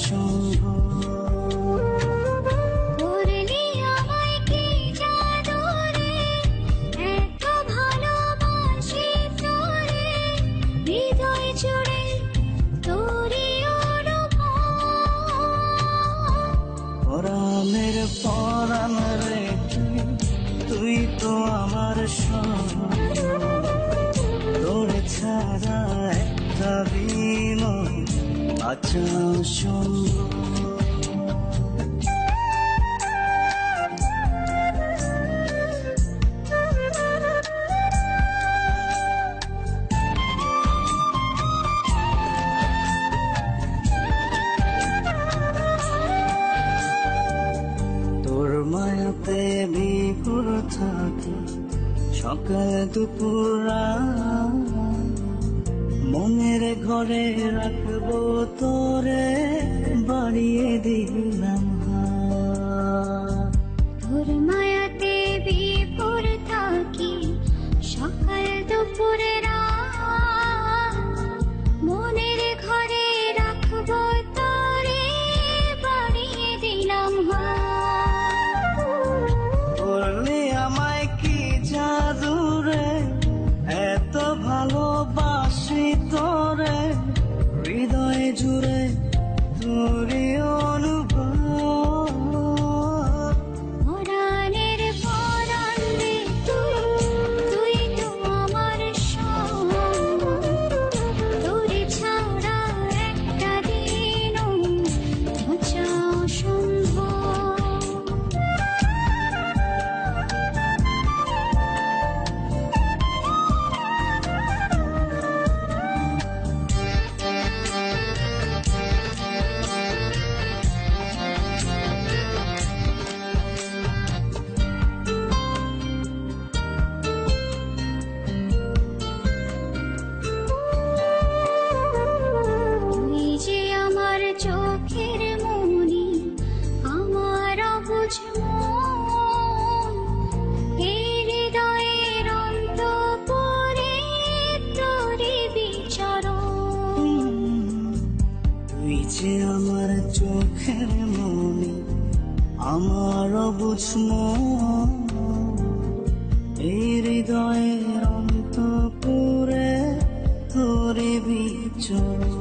সম্ভব। করলি আমায় কি জাদু রে, এত ভালোবাসি তোরে, হৃদয় জুড়ে তোরই অনুভব। পরাণের পরাণ রে তুই তো আমার সব, তোর ছাড়া একটা দিন বাঁচা সম্ভব। তোর মায়াতে বিভোর থাকি সকাল দুপুর রাত, মনের ঘরে রাখবো তোরে বাড়িয়ে দিলাম হাত। তোর মায়াতে বিভোর থাকি সকাল দুপুরে রাত, মনের ঘরে রাখবো তোরে বাড়িয়ে দিলাম হাত। করলি আমায় কি জাদু রে, এত ভালোবাসি তোরে, হৃদয় জুড়ে তোরই অনুভব। পরাণের পরাণ রে তুই তো আমার সব, তোরে ছাড়া একটা দিনও বাঁচা অসম্ভব। তুই যে আমার চোখের মনি, আমার অবুঝ মন, এই হৃদয়ের অন্তঃপুরে তোরই বিচরণ। তুই যে আমার চোখের মনি, আমার অবুঝ মন, এই হৃদয়ের অন্তঃপুরে তোরে বিচরণ।